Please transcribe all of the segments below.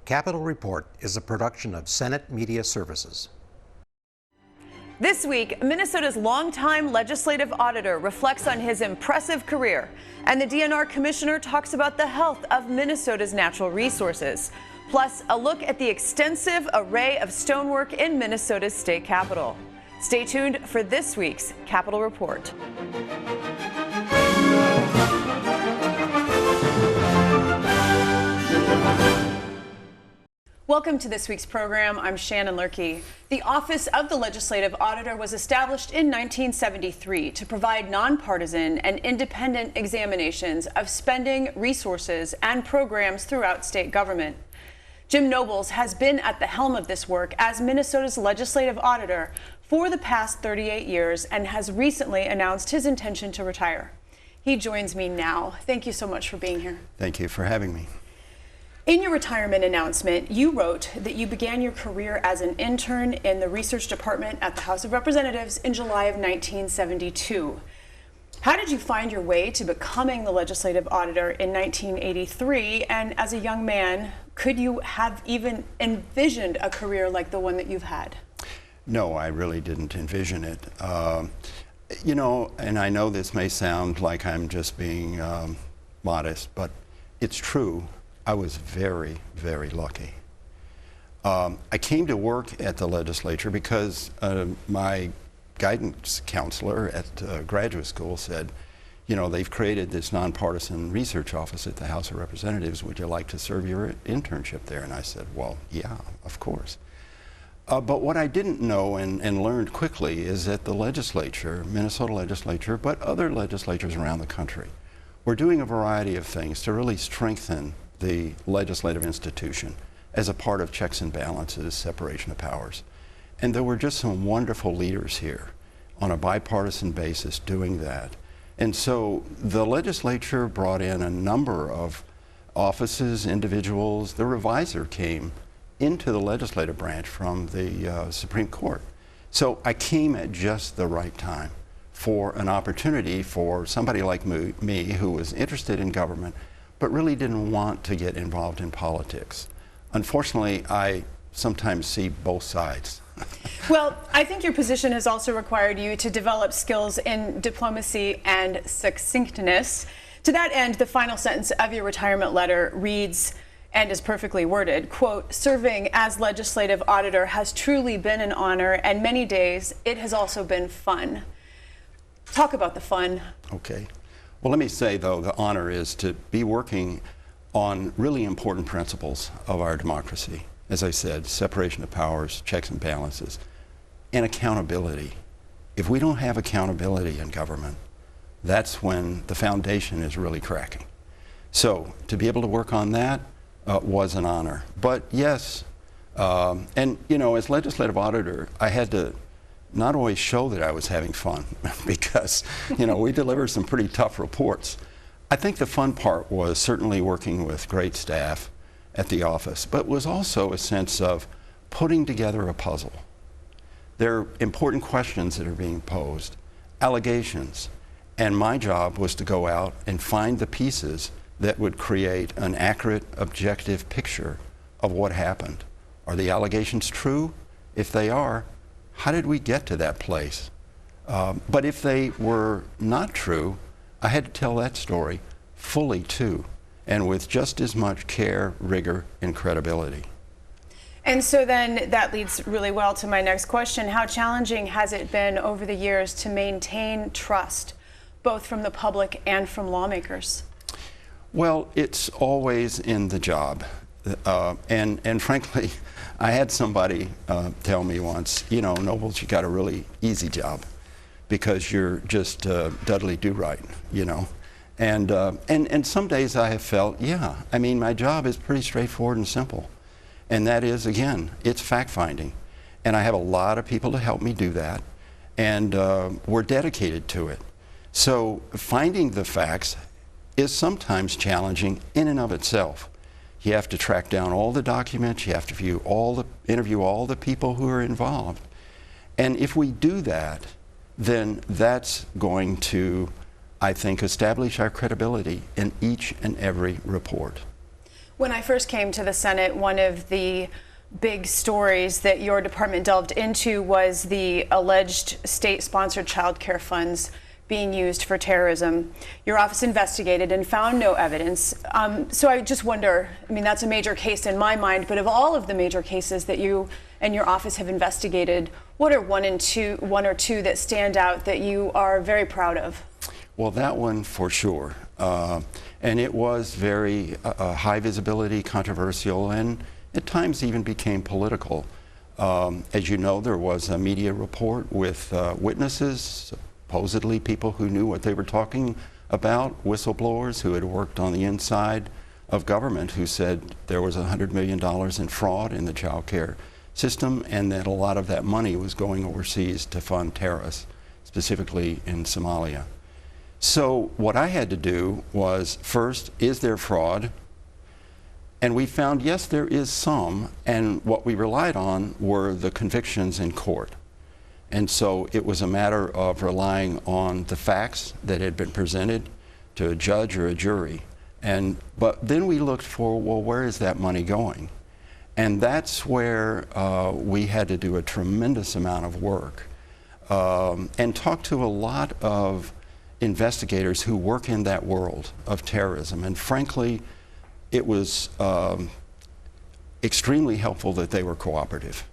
Capitol Report is a production of Senate Media Services. This week, Minnesota's longtime legislative auditor reflects on his impressive career, and the DNR commissioner talks about the health of Minnesota's natural resources. Plus, a look at the extensive array of stonework in Minnesota's state capitol. Stay tuned for this week's Capitol Report. Welcome to this week's program. I'm Shannon Loehrke. The Office of the Legislative Auditor was established in 1973 to provide nonpartisan and independent examinations of spending, resources, and programs throughout state government. Jim Nobles has been at the helm of this work as Minnesota's legislative auditor for the past 38 years and has recently announced his intention to retire. He joins me now. Thank you so much for being here. Thank you for having me. In your retirement announcement, you wrote that you began your career as an intern in the research department at the House of Representatives in July of 1972. How did you find your way to becoming the legislative auditor in 1983? And as a young man, could you have even envisioned a career like the one that you've had? No, I really didn't envision it. You know, and I know this may sound like I'm just being modest, but it's true. I was very, very lucky. I came to work at the legislature because my guidance counselor at graduate school said, you know, they've created this nonpartisan research office at the House of Representatives. Would you like to serve your internship there? And I said, well, yeah, of course. But what I didn't know and learned quickly is that the legislature, Minnesota legislature, but other legislatures around the country, were doing a variety of things to really strengthen the legislative institution as a part of checks and balances, separation of powers. And there were just some wonderful leaders here on a bipartisan basis doing that. And so the legislature brought in a number of offices, individuals. The revisor came into the legislative branch from the Supreme Court. So I came at just the right time for an opportunity for somebody like me who was interested in government but really didn't want to get involved in politics. Unfortunately, I sometimes see both sides. Well, I think your position has also required you to develop skills in diplomacy and succinctness. To that end, the final sentence of your retirement letter reads, and is perfectly worded, quote, "Serving as legislative auditor has truly been an honor, and many days it has also been fun." Talk about the fun. Okay. Well, let me say, though, the honor is to be working on really important principles of our democracy. As I said, separation of powers, checks and balances, and accountability. If we don't have accountability in government, that's when the foundation is really cracking. So to be able to work on that was an honor. But yes, and you know, as legislative auditor, I had to not always show that I was having fun because, you know, we deliver some pretty tough reports. I think the fun part was certainly working with great staff at the office, but was also a sense of putting together a puzzle. There are important questions that are being posed, allegations, and my job was to go out and find the pieces that would create an accurate, objective picture of what happened. Are the allegations true? If they are, how did we get to that place? But if they were not true, I had to tell that story fully too, and with just as much care, rigor, and credibility. And so then that leads really well to my next question. How challenging has it been over the years to maintain trust, both from the public and from lawmakers? Well, it's always in the job. And frankly, I had somebody tell me once, you know, Nobles, you got a really easy job because you're just Dudley Do-Right, you know. And some days I have felt, yeah, I mean, my job is pretty straightforward and simple. And that is, again, it's fact-finding. And I have a lot of people to help me do that. And we're dedicated to it. So finding the facts is sometimes challenging in and of itself. You have to track down all the documents, you have to interview all the people who are involved. And if we do that, then that's going to, I think, establish our credibility in each and every report. When I first came to the Senate, one of the big stories that your department delved into was the alleged state-sponsored child care funds being used for terrorism. Your office investigated and found no evidence. So I just wonder, I mean, that's a major case in my mind, but of all of the major cases that you and your office have investigated, what are one or two that stand out that you are very proud of? Well, that one for sure. And it was very high visibility, controversial, and at times even became political. As you know, there was a media report with witnesses, supposedly people who knew what they were talking about, whistleblowers who had worked on the inside of government, who said there was $100 million in fraud in the child care system, and that a lot of that money was going overseas to fund terrorists, specifically in Somalia. So what I had to do was, first, is there fraud? And we found, yes, there is some, and what we relied on were the convictions in court. And so it was a matter of relying on the facts that had been presented to a judge or a jury. But then we looked for, well, where is that money going? And that's where we had to do a tremendous amount of work and talk to a lot of investigators who work in that world of terrorism. And frankly, it was extremely helpful that they were cooperative.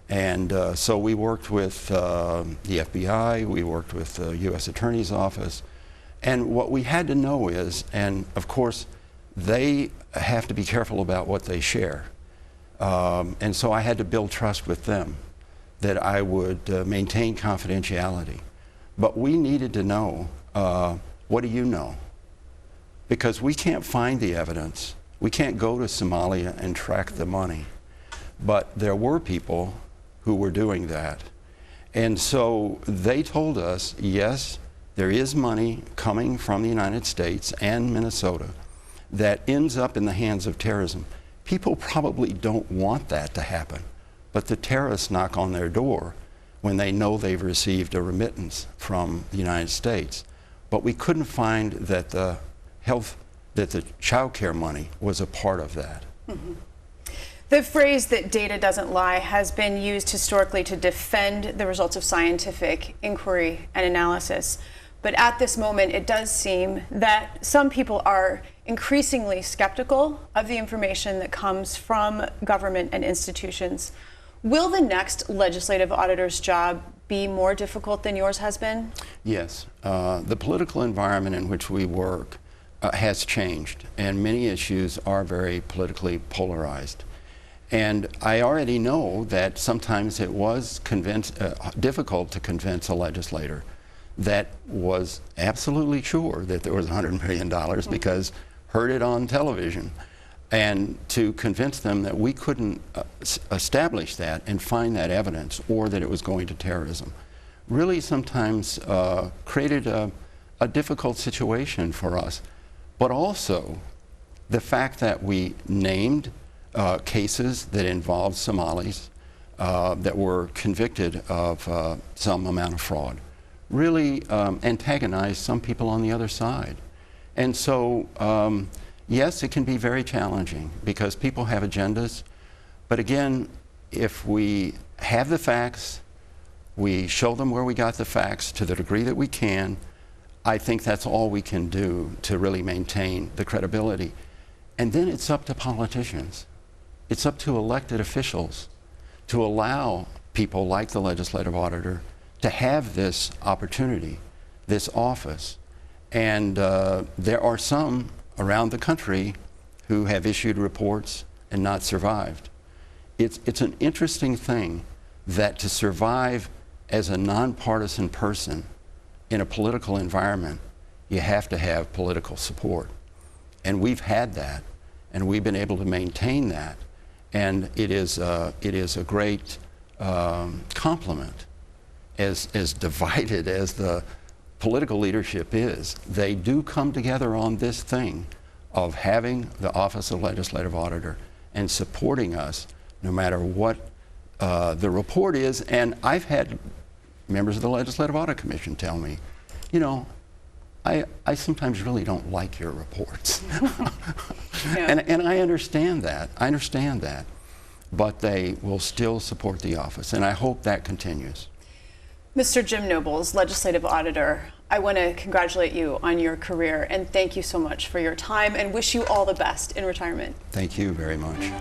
And so we worked with the FBI, we worked with the U.S. Attorney's Office, and what we had to know is, and of course, they have to be careful about what they share. And so I had to build trust with them, that I would maintain confidentiality. But we needed to know, what do you know? Because we can't find the evidence. We can't go to Somalia and track the money. But there were people who were doing that. And so they told us, yes, there is money coming from the United States and Minnesota that ends up in the hands of terrorism. People probably don't want that to happen, but the terrorists knock on their door when they know they've received a remittance from the United States. But we couldn't find that the child care money was a part of that. Mm-hmm. The phrase that data doesn't lie has been used historically to defend the results of scientific inquiry and analysis. But at this moment, it does seem that some people are increasingly skeptical of the information that comes from government and institutions. Will the next legislative auditor's job be more difficult than yours has been? Yes. The political environment in which we work has changed, and many issues are very politically polarized. And I already know that sometimes it was difficult to convince a legislator that was absolutely sure that there was $100 million because heard it on television, and to convince them that we couldn't establish that and find that evidence, or that it was going to terrorism, really sometimes created a difficult situation for us. But also the fact that we named cases that involved Somalis that were convicted of some amount of fraud really antagonized some people on the other side. And so, yes, it can be very challenging because people have agendas. But again, if we have the facts, we show them where we got the facts to the degree that we can, I think that's all we can do to really maintain the credibility. And then it's up to politicians. It's up to elected officials to allow people like the Legislative Auditor to have this opportunity, this office. And there are some around the country who have issued reports and not survived. It's an interesting thing that to survive as a nonpartisan person in a political environment, you have to have political support. And we've had that, and we've been able to maintain that. And it is a great compliment, as divided as the political leadership is. They do come together on this thing of having the Office of Legislative Auditor and supporting us no matter what the report is. And I've had members of the Legislative Audit Commission tell me, you know, I sometimes really don't like your reports. Yeah. And I understand that. I understand that. But they will still support the office, and I hope that continues. Mr. Jim Nobles, Legislative Auditor, I want to congratulate you on your career and thank you so much for your time and wish you all the best in retirement. Thank you very much.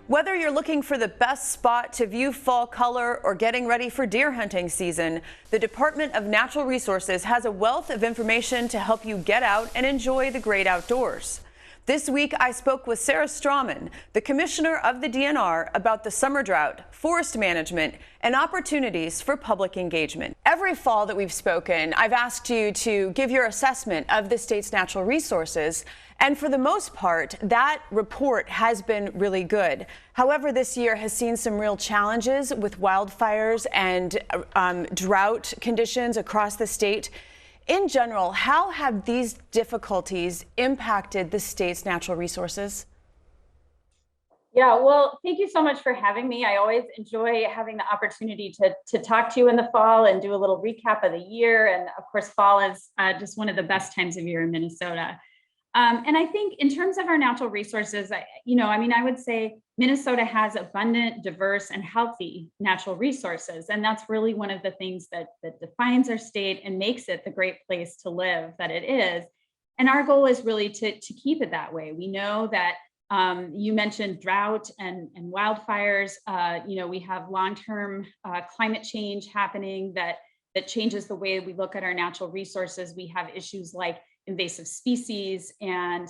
Whether you're looking for the best spot to view fall color or getting ready for deer hunting season, the Department of Natural Resources has a wealth of information to help you get out and enjoy the great outdoors. This week, I spoke with Sarah Strommen, the commissioner of the DNR, about the summer drought, forest management, and opportunities for public engagement. Every fall that we've spoken, I've asked you to give your assessment of the state's natural resources. And for the most part, that report has been really good. However, this year has seen some real challenges with wildfires and drought conditions across the state. In general, how have these difficulties impacted the state's natural resources? Yeah, well, thank you so much for having me. I always enjoy having the opportunity to talk to you in the fall and do a little recap of the year. And of course, fall is just one of the best times of year in Minnesota. And I think in terms of our natural resources, I would say Minnesota has abundant, diverse, and healthy natural resources. And that's really one of the things that defines our state and makes it the great place to live that it is. And our goal is really to keep it that way. We know that you mentioned drought and wildfires. We have long-term climate change happening that changes the way we look at our natural resources. We have issues like invasive species and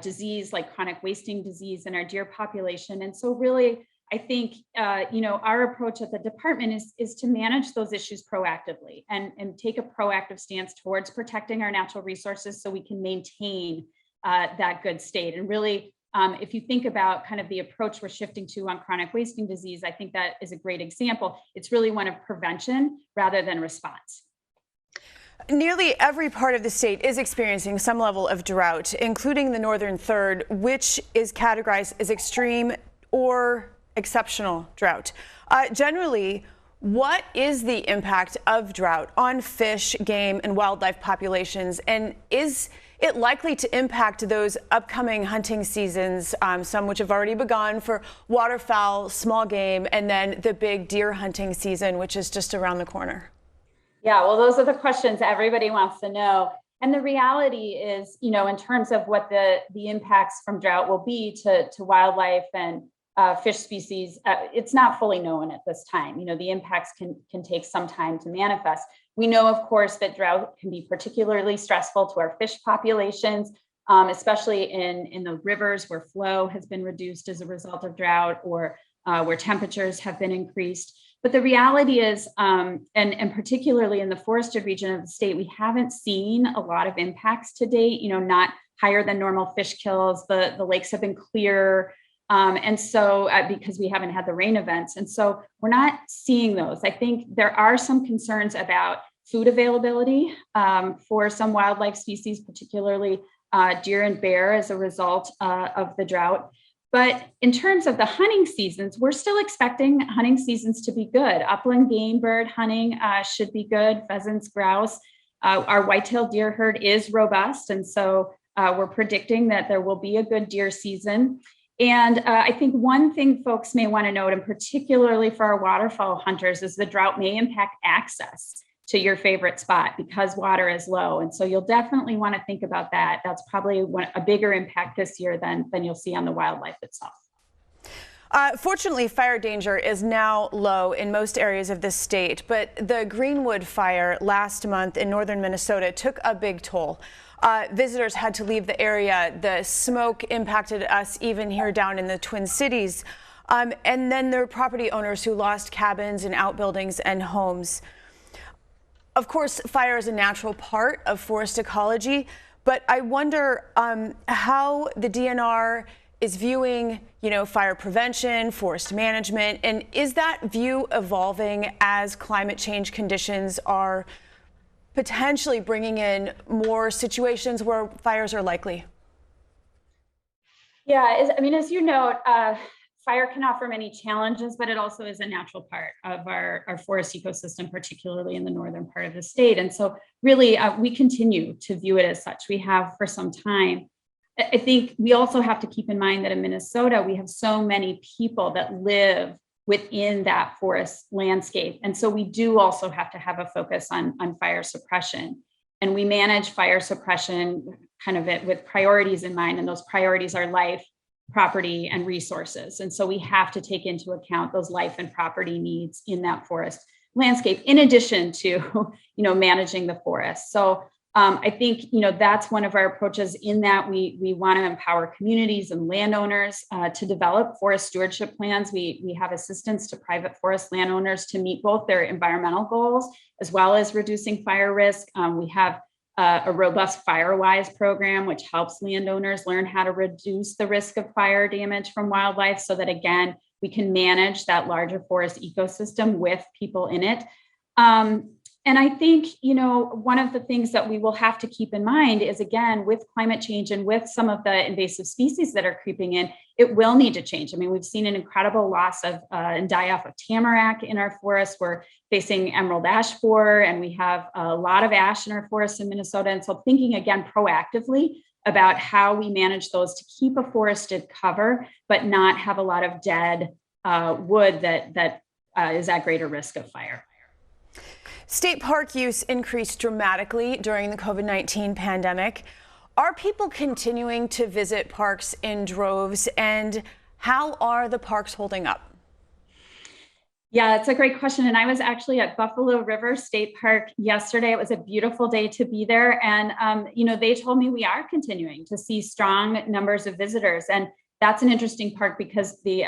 disease like chronic wasting disease in our deer population. And so really, I think, our approach at the department is to manage those issues proactively and take a proactive stance towards protecting our natural resources so we can maintain that good state. And really, if you think about kind of the approach we're shifting to on chronic wasting disease, I think that is a great example. It's really one of prevention rather than response. Nearly every part of the state is experiencing some level of drought, including the northern third, which is categorized as extreme or exceptional drought. Generally, what is the impact of drought on fish, game, and wildlife populations? And is it likely to impact those upcoming hunting seasons, some which have already begun for waterfowl, small game, and then the big deer hunting season, which is just around the corner? Yeah, well, those are the questions everybody wants to know. And the reality is, in terms of what the impacts from drought will be to wildlife and fish species, it's not fully known at this time. The impacts can take some time to manifest. We know, of course, that drought can be particularly stressful to our fish populations, especially in the rivers where flow has been reduced as a result of drought or where temperatures have been increased. But the reality is, and particularly in the forested region of the state, we haven't seen a lot of impacts to date, not higher than normal fish kills. The lakes have been clear. And so because we haven't had the rain events. And so we're not seeing those. I think there are some concerns about food availability for some wildlife species, particularly deer and bear as a result of the drought. But in terms of the hunting seasons, we're still expecting hunting seasons to be good. Upland game bird hunting should be good, pheasants, grouse. Our white-tailed deer herd is robust. And so we're predicting that there will be a good deer season. And I think one thing folks may want to note, and particularly for our waterfowl hunters, is the drought may impact access to your favorite spot because water is low. And so you'll definitely want to think about that. That's probably a bigger impact this year than you'll see on the wildlife itself. Fortunately, fire danger is now low in most areas of the state, but the Greenwood Fire last month in northern Minnesota took a big toll. Visitors had to leave the area. The smoke impacted us even here down in the Twin Cities. And then there were property owners who lost cabins and outbuildings and homes. Of course, fire is a natural part of forest ecology, but I wonder how the DNR is viewing, fire prevention, forest management, and is that view evolving as climate change conditions are potentially bringing in more situations where fires are likely? Yeah, I mean, as you note, fire can offer many challenges, but it also is a natural part of our forest ecosystem, particularly in the northern part of the state. And so really, we continue to view it as such. We have for some time. I think we also have to keep in mind that in Minnesota, we have so many people that live within that forest landscape. And so we do also have to have a focus on fire suppression. And we manage fire suppression kind of with priorities in mind. And those priorities are life, property, and resources. And so we have to take into account those life and property needs in that forest landscape, in addition to, managing the forest. So I think, that's one of our approaches in that we want to empower communities and landowners to develop forest stewardship plans. We have assistance to private forest landowners to meet both their environmental goals as well as reducing fire risk. We have a robust FireWise program, which helps landowners learn how to reduce the risk of fire damage from wildlife so that, again, we can manage that larger forest ecosystem with people in it. And I think, one of the things that we will have to keep in mind is, again, with climate change and with some of the invasive species that are creeping in, it will need to change. I mean, we've seen an incredible loss of and die-off of tamarack in our forests. We're facing emerald ash borer, and we have a lot of ash in our forests in Minnesota. And so thinking, again, proactively about how we manage those to keep a forested cover, but not have a lot of dead wood that is at greater risk of fire. State park use increased dramatically during the COVID-19 pandemic. Are people continuing to visit parks in droves, and how are the parks holding up? Yeah, it's a great question. And I was actually at Buffalo River State Park yesterday. It was a beautiful day to be there. And, they told me we are continuing to see strong numbers of visitors. And that's an interesting park because the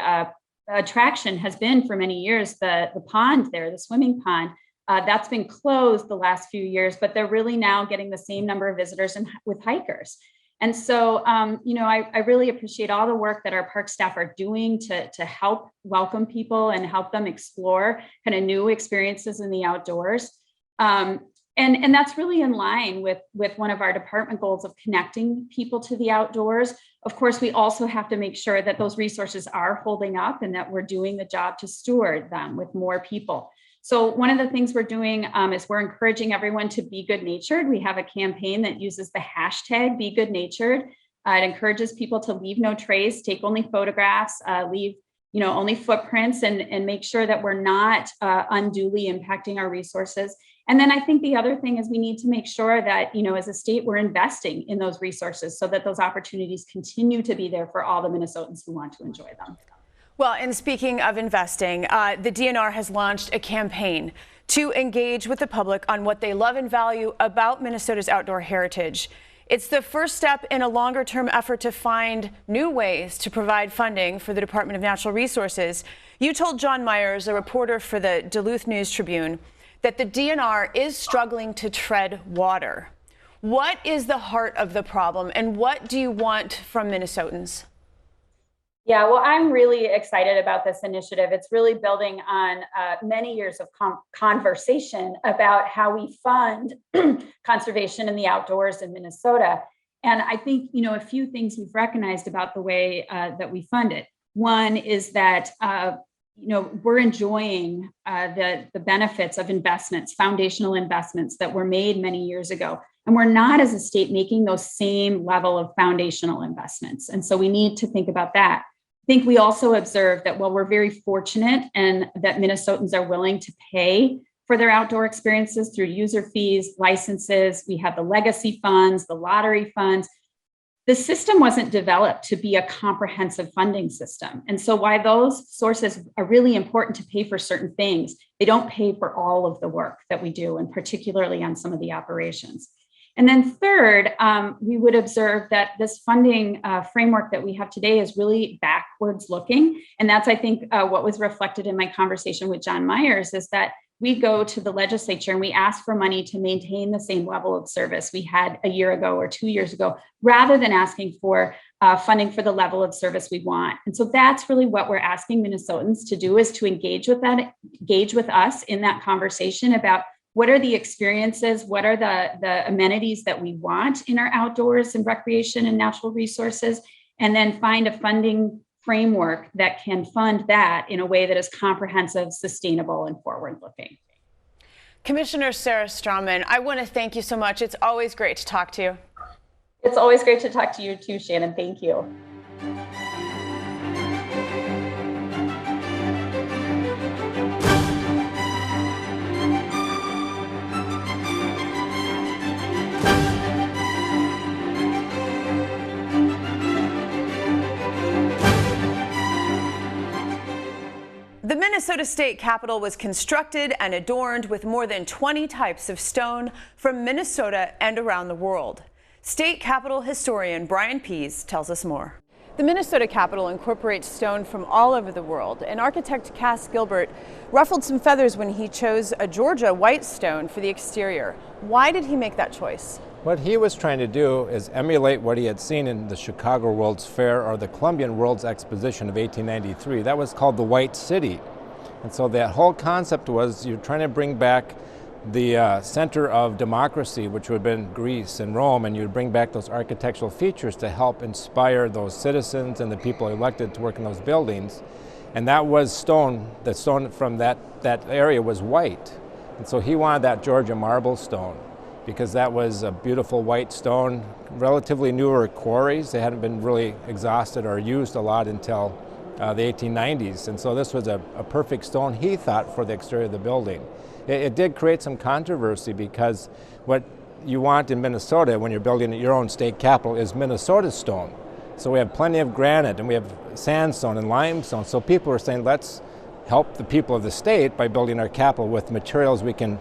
attraction has been for many years, the pond there, the swimming pond. That's been closed the last few years, but they're really now getting the same number of visitors with hikers. And so, I really appreciate all the work that our park staff are doing to help welcome people and help them explore kind of new experiences in the outdoors. And that's really in line with one of our department goals of connecting people to the outdoors. Of course, we also have to make sure that those resources are holding up and that we're doing the job to steward them with more people. So one of the things we're doing is we're encouraging everyone to be good natured. We have a campaign that uses the hashtag Be Good Natured. It encourages people to leave no trace, take only photographs, leave only footprints, and make sure that we're not unduly impacting our resources. And then I think the other thing is we need to make sure that as a state we're investing in those resources so that those opportunities continue to be there for all the Minnesotans who want to enjoy them. Well, and speaking of investing, the DNR has launched a campaign to engage with the public on what they love and value about Minnesota's outdoor heritage. It's the first step in a longer-term effort to find new ways to provide funding for the Department of Natural Resources. You told John Myers, a reporter for the Duluth News Tribune, that the DNR is struggling to tread water. What is the heart of the problem, and what do you want from Minnesotans? Yeah, well, I'm really excited about this initiative. It's really building on many years of conversation about how we fund conservation in the outdoors in Minnesota. And I think, a few things we've recognized about the way that we fund it. One is that, we're enjoying the benefits of investments, foundational investments that were made many years ago. And we're not, as a state, making those same level of foundational investments. And so we need to think about that. I think we also observe that while we're very fortunate and that Minnesotans are willing to pay for their outdoor experiences through user fees, licenses, we have the legacy funds, the lottery funds, the system wasn't developed to be a comprehensive funding system. And so while those sources are really important to pay for certain things, they don't pay for all of the work that we do, and particularly on some of the operations. And then third, we would observe that this funding framework that we have today is really backwards looking. And that's, I think, what was reflected in my conversation with John Myers, is that we go to the legislature and we ask for money to maintain the same level of service we had a year ago or 2 years ago, rather than asking for funding for the level of service we want. And so that's really what we're asking Minnesotans to do, is to engage with us in that conversation about what are the experiences, what are the amenities that we want in our outdoors and recreation and natural resources, and then find a funding framework that can fund that in a way that is comprehensive, sustainable, and forward-looking. Commissioner Sarah Strommen, I want to thank you so much. It's always great to talk to you. It's always great to talk to you too, Shannon. Thank you. The Minnesota State Capitol was constructed and adorned with more than 20 types of stone from Minnesota and around the world. State Capitol historian Brian Pease tells us more. The Minnesota Capitol incorporates stone from all over the world, and architect Cass Gilbert ruffled some feathers when he chose a Georgia white stone for the exterior. Why did he make that choice? What he was trying to do is emulate what he had seen in the Chicago World's Fair or the Columbian World's Exposition of 1893. That was called the White City. And so that whole concept was you're trying to bring back the center of democracy, which would have been Greece and Rome, and you'd bring back those architectural features to help inspire those citizens and the people elected to work in those buildings. And that was stone. The stone from that area was white. And so he wanted that Georgia marble stone, because that was a beautiful white stone, relatively newer quarries. They hadn't been really exhausted or used a lot until the 1890s. And so this was a perfect stone, he thought, for the exterior of the building. It did create some controversy, because what you want in Minnesota when you're building your own state capitol is Minnesota stone. So we have plenty of granite and we have sandstone and limestone. So people were saying, let's help the people of the state by building our capitol with materials we can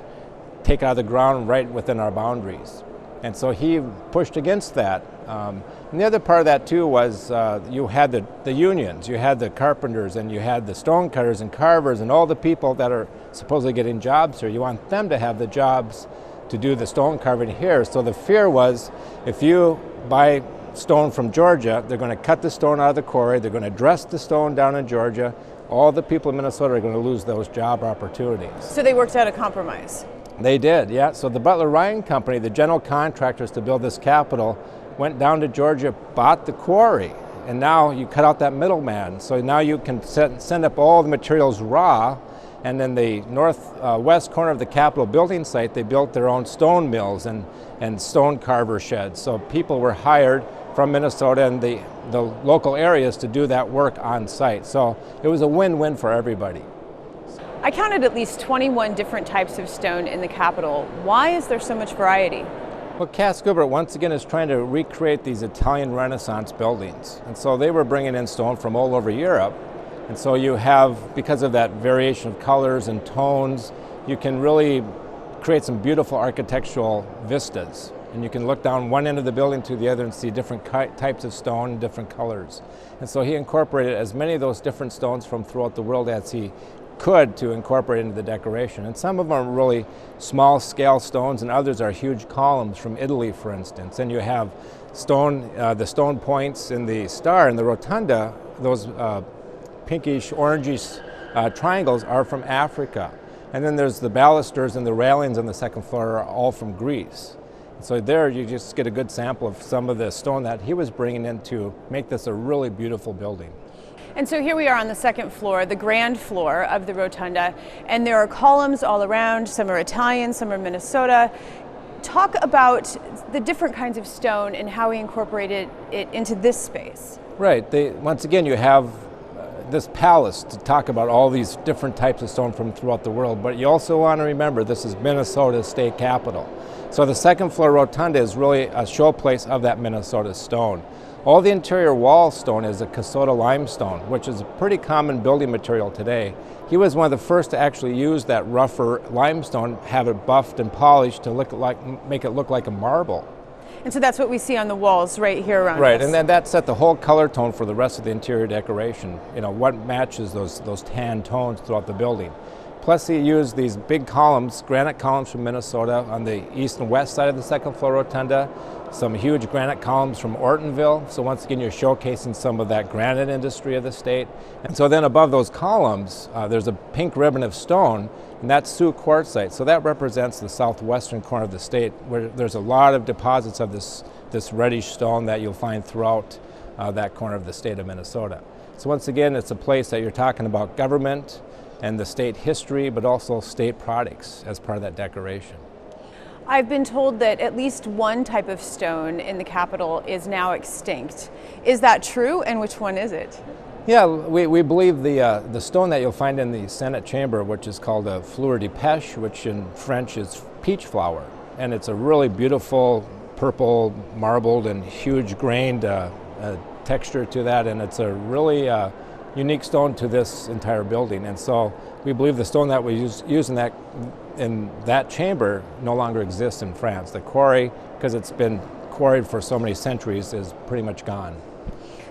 take out of the ground right within our boundaries. And so he pushed against that. And the other part of that too was you had the unions, you had the carpenters, and you had the stone cutters and carvers and all the people that are supposedly getting jobs here. You want them to have the jobs to do the stone carving here. So the fear was, if you buy stone from Georgia, they're going to cut the stone out of the quarry, they're going to dress the stone down in Georgia. All the people in Minnesota are going to lose those job opportunities. So they worked out a compromise. They did, yeah. So the Butler Ryan Company, the general contractors to build this capitol, went down to Georgia, bought the quarry, and now you cut out that middleman. So now you can send up all the materials raw, and in the northwest corner of the Capitol building site, they built their own stone mills and stone carver sheds. So people were hired from Minnesota and the local areas to do that work on site. So it was a win-win for everybody. I counted at least 21 different types of stone in the Capitol. Why is there so much variety? Well, Cass Gilbert once again is trying to recreate these Italian Renaissance buildings. And so they were bringing in stone from all over Europe. And so you have, because of that variation of colors and tones, you can really create some beautiful architectural vistas. And you can look down one end of the building to the other and see different types of stone and different colors. And so he incorporated as many of those different stones from throughout the world as he could to incorporate into the decoration. And some of them are really small scale stones, and others are huge columns from Italy, for instance. And you have stone, the stone points in the star in the rotunda, those pinkish orangish triangles are from Africa. And then there's the balusters and the railings on the second floor are all from Greece. So there you just get a good sample of some of the stone that he was bringing in to make this a really beautiful building. And so here we are on the second floor, the grand floor of the rotunda, and there are columns all around. Some are Italian, some are Minnesota. Talk about the different kinds of stone and how he incorporated it into this space. Right. Once again, you have this palace to talk about all these different types of stone from throughout the world, but you also want to remember this is Minnesota's state capital. So the second floor rotunda is really a showplace of that Minnesota stone. All the interior wall stone is a Kasota limestone, which is a pretty common building material today. He was one of the first to actually use that rougher limestone, have it buffed and polished to make it look like a marble. And so that's what we see on the walls right here around us. Right, and then that set the whole color tone for the rest of the interior decoration. You know, what matches those tan tones throughout the building. Plus he used these big columns, granite columns from Minnesota on the east and west side of the second floor rotunda, some huge granite columns from Ortonville. So once again, you're showcasing some of that granite industry of the state. And so then above those columns, there's a pink ribbon of stone, and that's Sioux quartzite. So that represents the southwestern corner of the state, where there's a lot of deposits of this reddish stone that you'll find throughout that corner of the state of Minnesota. So once again, it's a place that you're talking about government and the state history, but also state products as part of that decoration. I've been told that at least one type of stone in the Capitol is now extinct. Is that true, and which one is it? Yeah, we believe the stone that you'll find in the Senate chamber, which is called a fleur de pêche, which in French is peach flower. And it's a really beautiful purple, marbled, and huge grained texture to that, and it's a really unique stone to this entire building. And so we believe the stone that we use in that chamber no longer exists in France. The quarry, because it's been quarried for so many centuries, is pretty much gone.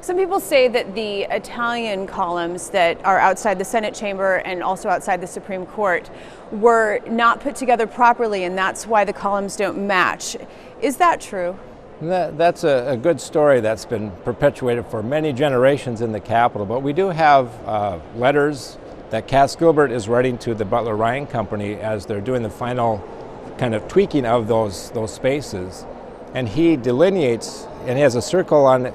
Some people say that the Italian columns that are outside the Senate chamber and also outside the Supreme Court were not put together properly, and that's why the columns don't match. Is that true? That's a good story that's been perpetuated for many generations in the Capitol, but we do have letters that Cass Gilbert is writing to the Butler Ryan Company as they're doing the final kind of tweaking of those spaces. And he delineates, and he has a circle on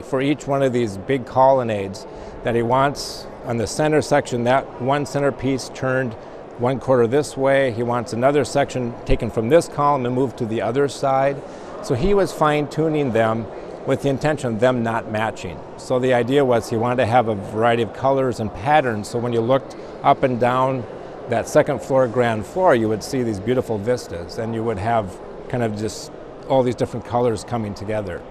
for each one of these big colonnades that he wants on the center section, that one centerpiece turned one quarter this way. He wants another section taken from this column and moved to the other side. So he was fine-tuning them with the intention of them not matching. So the idea was he wanted to have a variety of colors and patterns, so when you looked up and down that second floor, ground floor, you would see these beautiful vistas, and you would have kind of just all these different colors coming together.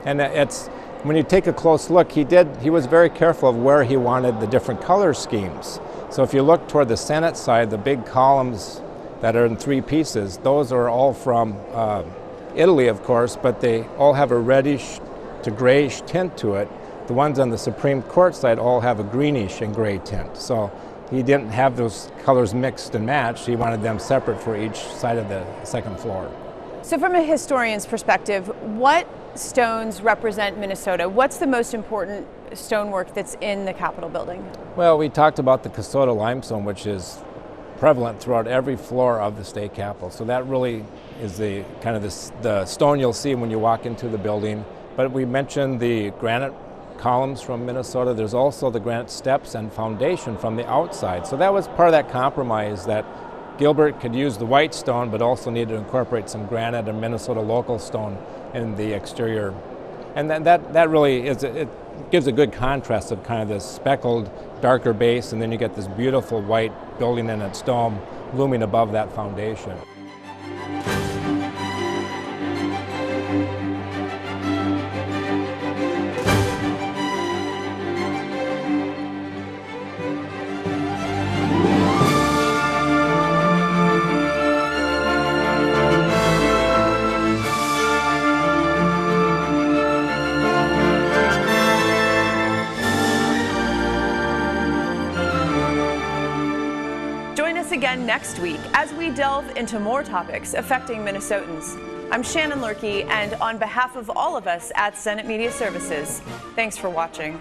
And it's, when you take a close look, he was very careful of where he wanted the different color schemes. So if you look toward the Senate side, the big columns that are in three pieces, those are all from Italy, of course, but they all have a reddish to grayish tint to it. The ones on the Supreme Court side all have a greenish and gray tint. So he didn't have those colors mixed and matched. He wanted them separate for each side of the second floor. So from a historian's perspective, what stones represent Minnesota? What's the most important stonework that's in the Capitol building? Well, we talked about the Kasota limestone, which is prevalent throughout every floor of the state capitol. So that really is the kind of the stone you'll see when you walk into the building. But we mentioned the granite columns from Minnesota. There's also the granite steps and foundation from the outside. So that was part of that compromise, that Gilbert could use the white stone, but also needed to incorporate some granite and Minnesota local stone in the exterior. And that really is, it gives a good contrast of kind of this speckled, darker base, and then you get this beautiful white building in its dome looming above that foundation. Again next week as we delve into more topics affecting Minnesotans. I'm Shannon Loehrke, and on behalf of all of us at Senate Media Services, thanks for watching.